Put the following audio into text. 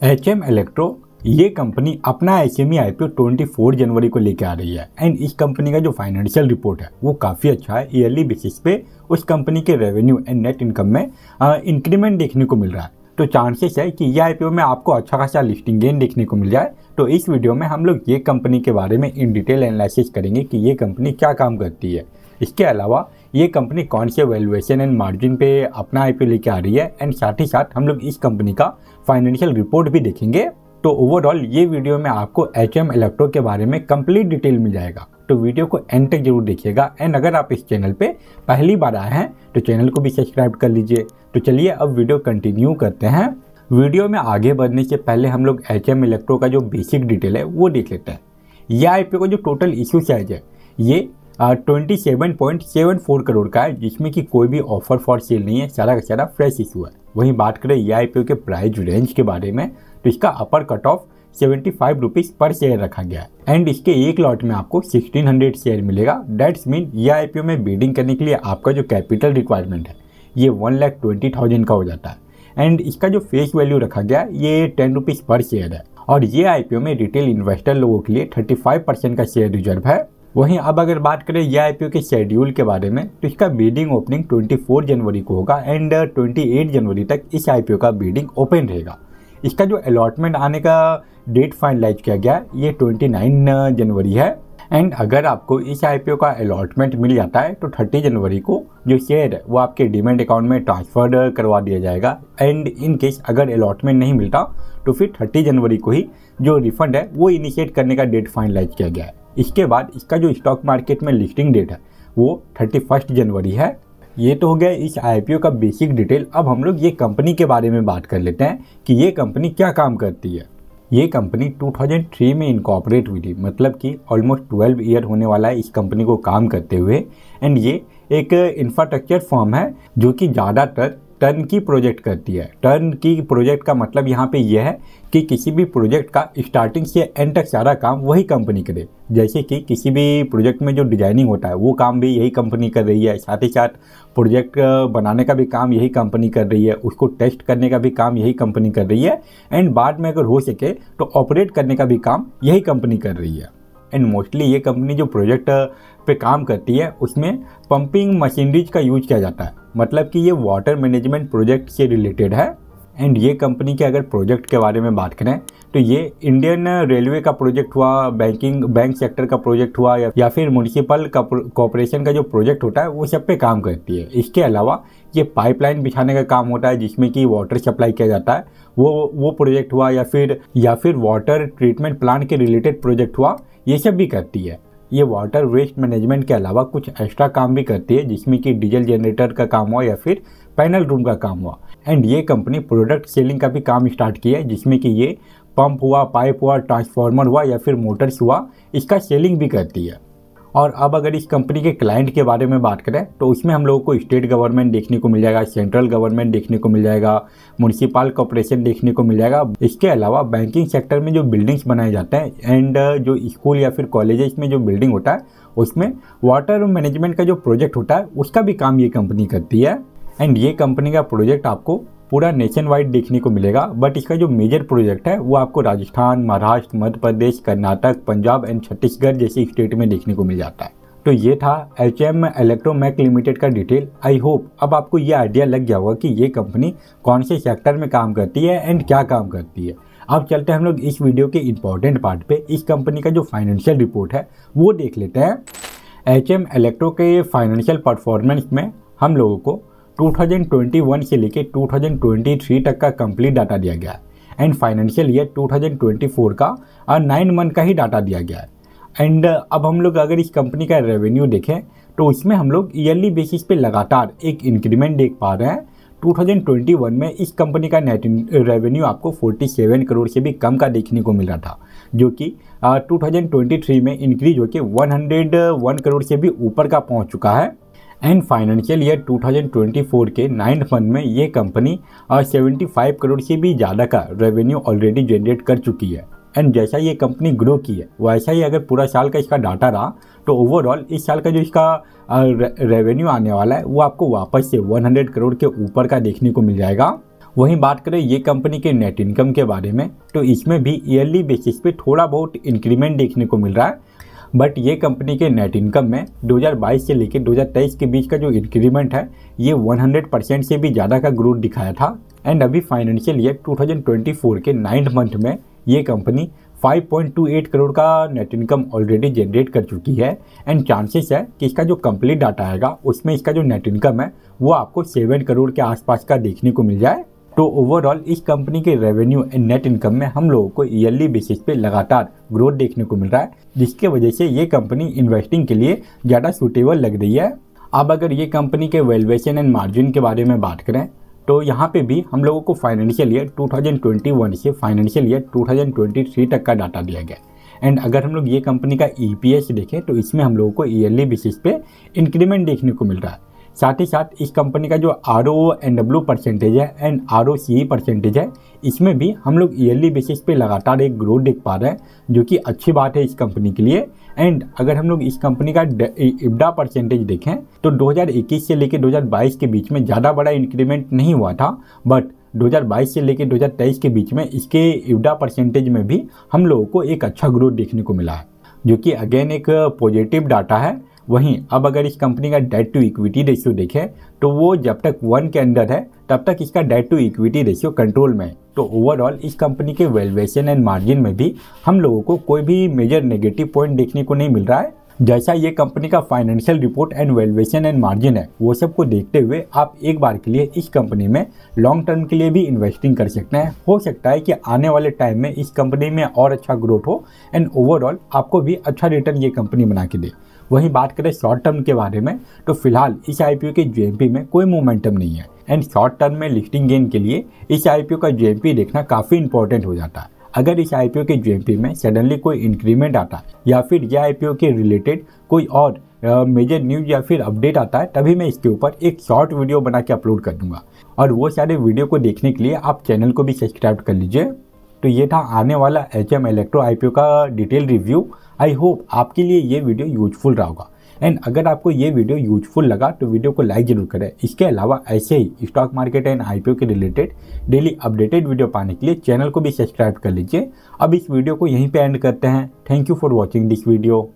HM electro ये company अपना HME IPO 24 जनवरी को लेकर आ रही है एंड इस कंपनी का जो फाइनेंशियल रिपोर्ट है वो काफ़ी अच्छा है। ईयरली बेसिस पे उस कंपनी के रेवेन्यू एंड नेट इनकम में इंक्रीमेंट देखने को मिल रहा है। तो चांसेस है कि ये आईपीओ में आपको अच्छा खासा लिस्टिंग गेन देखने को मिल जाए। तो इस वीडियो में हम लोग ये कंपनी के बारे में इन डिटेल एनालिसिस करेंगे कि ये कंपनी क्या काम करती है। इसके अलावा ये कंपनी कौन से वैल्यूएशन एंड मार्जिन पे अपना आईपीओ लेके आ रही है एंड साथ ही साथ हम लोग इस कंपनी का फाइनेंशियल रिपोर्ट भी देखेंगे। तो ओवरऑल ये वीडियो में आपको HM इलेक्ट्रो के बारे में कंप्लीट डिटेल मिल जाएगा। तो वीडियो को एंड तक जरूर देखिएगा एंड अगर आप इस चैनल पे पहली बार आए हैं तो चैनल को भी सब्सक्राइब कर लीजिए। तो चलिए अब वीडियो कंटिन्यू करते हैं। वीडियो में आगे बढ़ने से पहले हम लोग HM इलेक्ट्रो का जो बेसिक डिटेल है वो देख लेते हैं। यह आईपीओ का जो टोटल इशू साइज है ये 27.74 करोड़ का है, जिसमें कि कोई भी ऑफर फॉर सेल नहीं है, सारा का सारा फ्रेश इशू है। वहीं बात करें ये आईपीओ के प्राइस रेंज के बारे में तो इसका अपर कट ऑफ 75 रुपीज़ पर शेयर रखा गया है एंड इसके एक लॉट में आपको 1600 शेयर मिलेगा। डेट्स मीन ये आईपीओ में बिडिंग करने के लिए आपका जो कैपिटल रिक्वायरमेंट है ये 1,20,000 का हो जाता है एंड इसका जो फेस वैल्यू रखा गया ये 10 रुपीज़ पर शेयर है और ये आईपीओ में रिटेल इन्वेस्टर लोगों के लिए 35% का शेयर रिजर्व है। वहीं अब अगर बात करें ये आईपीओ के शेड्यूल के बारे में तो इसका बिडिंग ओपनिंग 24 जनवरी को होगा एंड 28 जनवरी तक इस आईपीओ का बिडिंग ओपन रहेगा। इसका जो अलॉटमेंट आने का डेट फाइनलाइज किया गया ये 29 जनवरी है एंड अगर आपको इस आईपीओ का अलॉटमेंट मिल जाता है तो 30 जनवरी को जो शेयर है वो आपके डीमैट अकाउंट में ट्रांसफर करवा दिया जाएगा एंड इन केस अगर अलॉटमेंट नहीं मिलता तो फिर 30 जनवरी को ही जो रिफंड है वो इनिशिएट करने का डेट फाइनलाइज किया गया है। इसके बाद इसका जो स्टॉक मार्केट में लिस्टिंग डेट है वो 31 जनवरी है। ये तो हो गया इस आईपीओ का बेसिक डिटेल। अब हम लोग ये कंपनी के बारे में बात कर लेते हैं कि ये कंपनी क्या काम करती है। ये कंपनी 2003 में इनकॉर्पोरेट हुई थी, मतलब कि ऑलमोस्ट 12 ईयर होने वाला है इस कंपनी को काम करते हुए एंड ये एक इंफ्रास्ट्रक्चर फर्म है जो कि ज़्यादातर टर्न की प्रोजेक्ट करती है। टर्न की प्रोजेक्ट का मतलब यहाँ पे यह है कि किसी भी प्रोजेक्ट का स्टार्टिंग से एंड तक सारा काम वही कंपनी करे। जैसे कि किसी भी प्रोजेक्ट में जो डिजाइनिंग होता है वो काम भी यही कंपनी कर रही है, साथ ही साथ प्रोजेक्ट बनाने का भी काम यही कंपनी कर रही है, उसको टेस्ट करने का भी काम यही कंपनी कर रही है एंड बाद में अगर हो सके तो ऑपरेट करने का भी काम यही कंपनी कर रही है। एंड मोस्टली ये कंपनी जो प्रोजेक्ट पे काम करती है उसमें पंपिंग मशीनरीज का यूज किया जाता है, मतलब कि ये वाटर मैनेजमेंट प्रोजेक्ट से रिलेटेड है। एंड ये कंपनी के अगर प्रोजेक्ट के बारे में बात करें तो ये इंडियन रेलवे का प्रोजेक्ट हुआ, बैंक सेक्टर का प्रोजेक्ट हुआ या फिर म्यूनिसिपल कॉर्पोरेशन का जो प्रोजेक्ट होता है वो सब पे काम करती है। इसके अलावा ये पाइपलाइन बिछाने का काम होता है जिसमें कि वाटर सप्लाई किया जाता है, वो प्रोजेक्ट हुआ या फिर वाटर ट्रीटमेंट प्लांट के रिलेटेड प्रोजेक्ट हुआ, ये सब भी करती है। ये वाटर वेस्ट मैनेजमेंट के अलावा कुछ एक्स्ट्रा काम भी करती है जिसमें कि डीजल जनरेटर का काम हुआ या फिर पैनल रूम का काम हुआ। एंड ये कंपनी प्रोडक्ट सेलिंग का भी काम स्टार्ट किया है जिसमें कि ये पंप हुआ, पाइप हुआ, ट्रांसफार्मर हुआ या फिर मोटर्स हुआ, इसका सेलिंग भी करती है। और अब अगर इस कंपनी के क्लाइंट के बारे में बात करें तो उसमें हम लोगों को स्टेट गवर्नमेंट देखने को मिल जाएगा, सेंट्रल गवर्नमेंट देखने को मिल जाएगा, म्यूनिसिपल कॉर्पोरेशन देखने को मिल जाएगा। इसके अलावा बैंकिंग सेक्टर में जो बिल्डिंग्स बनाए जाते हैं एंड जो स्कूल या फिर कॉलेजेस में जो बिल्डिंग होता है उसमें वाटर मैनेजमेंट का जो प्रोजेक्ट होता है उसका भी काम ये कंपनी करती है। एंड ये कंपनी का प्रोजेक्ट आपको पूरा नेशन वाइड देखने को मिलेगा, बट इसका जो मेजर प्रोजेक्ट है वो आपको राजस्थान, महाराष्ट्र, मध्य प्रदेश, कर्नाटक, पंजाब एंड छत्तीसगढ़ जैसे स्टेट में देखने को मिल जाता है। तो ये था HM इलेक्ट्रोमैक लिमिटेड का डिटेल। आई होप अब आपको ये आइडिया लग गया होगा कि ये कंपनी कौन से सेक्टर में काम करती है एंड क्या काम करती है। अब चलते हैं हम लोग इस वीडियो के इम्पोर्टेंट पार्ट पे। इस कंपनी का जो फाइनेंशियल रिपोर्ट है वो देख लेते हैं। HM इलेक्ट्रो के फाइनेंशियल परफॉर्मेंस में हम लोगों को 2021 से लेके 2023 तक का कंप्लीट डाटा दिया गया है एंड फाइनेंशियल ईयर 2024 का 9 मंथ का ही डाटा दिया गया है। एंड अब हम लोग अगर इस कंपनी का रेवेन्यू देखें तो उसमें हम लोग ईयरली बेसिस पे लगातार एक इंक्रीमेंट देख पा रहे हैं। 2021 में इस कंपनी का नेट रेवेन्यू आपको 47 करोड़ से भी कम का देखने को मिल रहा था, जो कि 2023 में इंक्रीज होकर 101 करोड़ से भी ऊपर का पहुंच चुका है। एंड फाइनेंशियल ईयर 2024 के 9th मंथ में ये कंपनी 75 करोड़ से भी ज़्यादा का रेवेन्यू ऑलरेडी जनरेट कर चुकी है। एंड जैसा ये कंपनी ग्रो की है वैसा ही अगर पूरा साल का इसका डाटा रहा तो ओवरऑल इस साल का जो इसका रेवेन्यू आने वाला है वो आपको वापस से 100 करोड़ के ऊपर का देखने को मिल जाएगा। वहीं बात करें ये कंपनी के नेट इनकम के बारे में, तो इसमें भी ईयरली बेसिस पे थोड़ा बहुत इंक्रीमेंट देखने को मिल रहा है। बट ये कंपनी के नेट इनकम में 2022 से लेकर 2023 के बीच का जो इंक्रीमेंट है ये 100% से भी ज़्यादा का ग्रोथ दिखाया था। एंड अभी फाइनेंशियल ईयर 2024 के 9th मंथ में ये कंपनी 5.28 करोड़ का नेट इनकम ऑलरेडी जनरेट कर चुकी है। एंड चांसेस है कि इसका जो कंप्लीट डाटा आएगा उसमें इसका जो नेट इनकम है वो आपको 7 करोड़ के आसपास का देखने को मिल जाए। तो ओवरऑल इस कंपनी के रेवेन्यू एंड नेट इनकम में हम लोगों को ईयरली बेसिस पे लगातार ग्रोथ देखने को मिल रहा है, जिसके वजह से ये कंपनी इन्वेस्टिंग के लिए ज़्यादा सूटेबल लग रही है। अब अगर ये कंपनी के वैल्यूएशन एंड मार्जिन के बारे में बात करें तो यहाँ पे भी हम लोगों को फाइनेंशियल ईयर 2021 से फाइनेंशियल ईयर 2023 तक का डाटा दिया गया। एंड अगर हम लोग ये कंपनी का EPS देखें तो इसमें हम लोगों को ईयरली बेसिस पे इंक्रीमेंट देखने को मिल रहा है। साथ ही साथ इस कंपनी का जो RONW परसेंटेज है एंड ROCE परसेंटेज है, इसमें भी हम लोग ईयरली बेसिस पे लगातार एक ग्रोथ देख पा रहे हैं, जो कि अच्छी बात है इस कंपनी के लिए। एंड अगर हम लोग इस कंपनी का EBITDA परसेंटेज देखें तो 2021 से लेकर 2022 के बीच में ज़्यादा बड़ा इंक्रीमेंट नहीं हुआ था, बट 2022 से लेकर 2023 के बीच में इसके EBITDA परसेंटेज में भी हम लोगों को एक अच्छा ग्रोथ देखने को मिला है, जो कि अगेन एक पॉजिटिव डाटा है। वहीं अब अगर इस कंपनी का डेट टू इक्विटी रेशियो देखें तो वो जब तक 1 के अंदर है तब तक इसका debt to equity ratio control में है। तो ओवरऑल इस कंपनी के वैल्यूएशन एंड मार्जिन में भी हम लोगों को कोई भी मेजर नेगेटिव पॉइंट देखने को नहीं मिल रहा है। जैसा ये कंपनी का financial report and valuation and margin है, वो सब को देखते हुए आप एक बार के लिए इस कंपनी में लॉन्ग टर्म के लिए भी इन्वेस्टिंग कर सकते हैं। हो सकता है कि आने वाले टाइम में इस कंपनी में और अच्छा ग्रोथ हो एंड ओवरऑल आपको भी अच्छा रिटर्न ये कंपनी बना के दे। वहीं बात करें शॉर्ट टर्म के बारे में तो फिलहाल इस IPO के GMP में कोई मोमेंटम नहीं है। एंड शॉर्ट टर्म में लिस्टिंग गेन के लिए इस IPO का GMP देखना काफ़ी इंपॉर्टेंट हो जाता है। अगर इस IPO के GMP में सडनली कोई इंक्रीमेंट आता है या फिर यह IPO के रिलेटेड कोई और मेजर न्यूज या फिर अपडेट आता है, तभी मैं इसके ऊपर एक शॉर्ट वीडियो बना के अपलोड कर दूंगा। और वो सारे वीडियो को देखने के लिए आप चैनल को भी सब्सक्राइब कर लीजिए। तो ये था आने वाला HM Electro IPO का डिटेल रिव्यू। आई होप आपके लिए ये वीडियो यूजफुल रहा होगा। एंड अगर आपको ये वीडियो यूजफुल लगा तो वीडियो को लाइक जरूर करें। इसके अलावा ऐसे ही स्टॉक मार्केट एंड IPO के रिलेटेड डेली अपडेटेड वीडियो पाने के लिए चैनल को भी सब्सक्राइब कर लीजिए। अब इस वीडियो को यहीं पे एंड करते हैं। Thank you for watching this video.